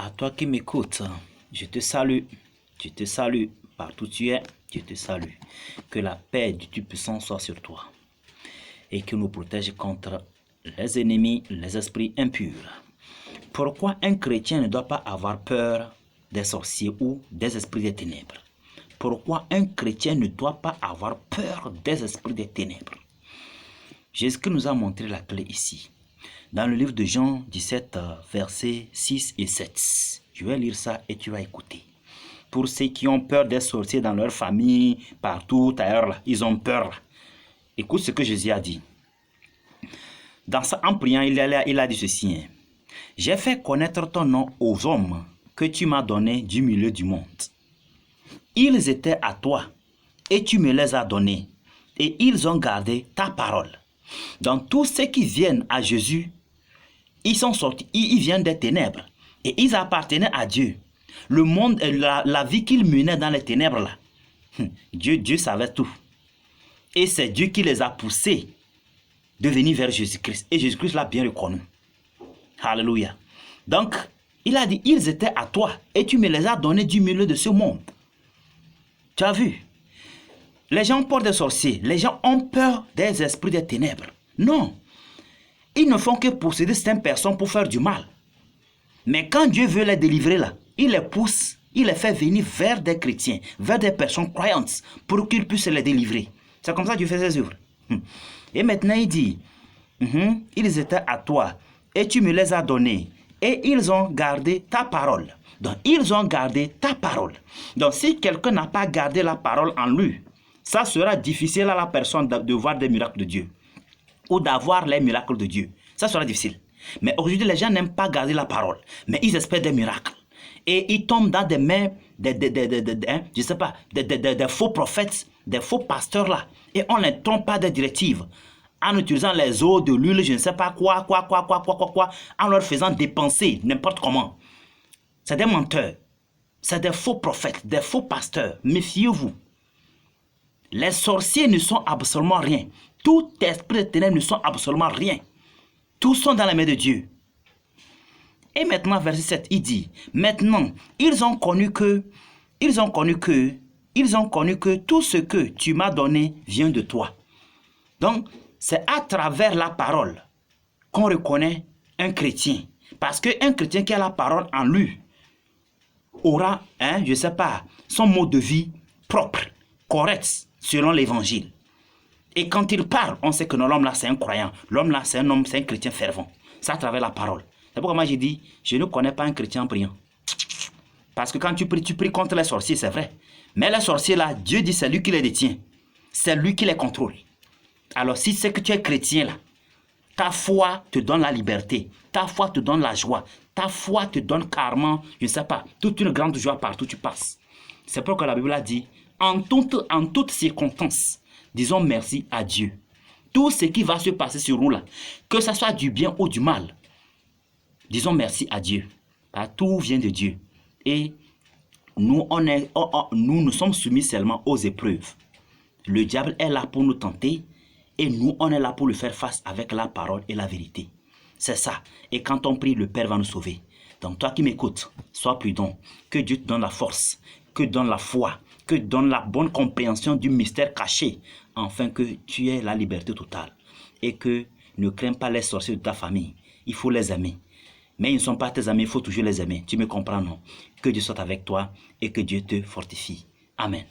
À toi qui m'écoutes, je te salue partout où tu es, je te salue. Que la paix du Tout-Puissant soit sur toi et qu'il nous protège contre les ennemis, les esprits impurs. Pourquoi un chrétien ne doit pas avoir peur des sorciers ou des esprits des ténèbres? Pourquoi un chrétien ne doit pas avoir peur des esprits des ténèbres? Jésus nous a montré la clé ici. Dans le livre de Jean 17, versets 6 et 7. Je vais lire ça et tu vas écouter. Pour ceux qui ont peur des sorciers dans leur famille, partout ailleurs, là, ils ont peur. Là. Écoute ce que Jésus a dit. En priant, il a dit ceci. Hein. J'ai fait connaître ton nom aux hommes que tu m'as donnés du milieu du monde. Ils étaient à toi et tu me les as donnés. Et ils ont gardé ta parole. Donc tous ceux qui viennent à Jésus, ils sont sortis, ils viennent des ténèbres. Et ils appartenaient à Dieu. Le monde, la vie qu'ils menaient dans les ténèbres, là, Dieu savait tout. Et c'est Dieu qui les a poussés de venir vers Jésus-Christ. Et Jésus-Christ l'a bien reconnu. Alléluia. Donc, il a dit, ils étaient à toi et tu me les as donnés du milieu de ce monde. Tu as vu? Les gens ont peur des sorciers. Les gens ont peur des esprits des ténèbres. Non. Ils ne font que posséder certaines personnes pour faire du mal. Mais quand Dieu veut les délivrer là, il les pousse, il les fait venir vers des chrétiens, vers des personnes croyantes, pour qu'ils puissent les délivrer. C'est comme ça que Dieu fait ses œuvres. Et maintenant il dit, ils étaient à toi, et tu me les as donnés, et ils ont gardé ta parole. Donc ils ont gardé ta parole. Donc si quelqu'un n'a pas gardé la parole en lui, ça sera difficile à la personne de voir des miracles de Dieu, ou d'avoir les miracles de Dieu. Ça sera difficile. Mais aujourd'hui, les gens n'aiment pas garder la parole, mais ils espèrent des miracles. Et ils tombent dans des mains, je sais pas, des faux prophètes, des faux pasteurs là. Et on ne les trompe pas des directives. En utilisant les eaux, de l'huile, je ne sais pas quoi, en leur faisant dépenser n'importe comment. C'est des menteurs. C'est des faux prophètes, des faux pasteurs. Méfiez-vous. Les sorciers ne sont absolument rien. Tout esprit de ténèbres ne sont absolument rien. Tous sont dans les mains de Dieu. Et maintenant, verset 7, il dit, maintenant, ils ont connu que tout ce que tu m'as donné vient de toi. Donc, c'est à travers la parole qu'on reconnaît un chrétien. Parce qu'un chrétien qui a la parole en lui aura, je ne sais pas, son mode de vie propre, correct, selon l'évangile. Et quand il parle, on sait que l'homme là, c'est un croyant. L'homme là, c'est un homme, c'est un chrétien fervent. C'est à travers la parole. C'est pourquoi moi j'ai dit, je ne connais pas un chrétien priant. Parce que quand tu pries contre les sorciers, c'est vrai. Mais les sorciers là, Dieu dit, c'est lui qui les détient. C'est lui qui les contrôle. Alors si c'est que tu es chrétien là, ta foi te donne la liberté. Ta foi te donne la joie. Ta foi te donne carrément, je ne sais pas, toute une grande joie partout où tu passes. C'est pourquoi la Bible a dit, en toutes circonstances, disons merci à Dieu. Tout ce qui va se passer sur nous là, que ce soit du bien ou du mal, disons merci à Dieu. Tout vient de Dieu. Et nous, nous sommes soumis seulement aux épreuves. Le diable est là pour nous tenter et nous, on est là pour le faire face avec la parole et la vérité. C'est ça. Et quand on prie, le Père va nous sauver. Donc toi qui m'écoutes, sois prudent. Que Dieu te donne la force, que donne la foi, que donne la bonne compréhension du mystère caché, afin que tu aies la liberté totale. Et que ne crains pas les sorciers de ta famille. Il faut les aimer. Mais ils ne sont pas tes amis, il faut toujours les aimer. Tu me comprends, non? Que Dieu soit avec toi et que Dieu te fortifie. Amen.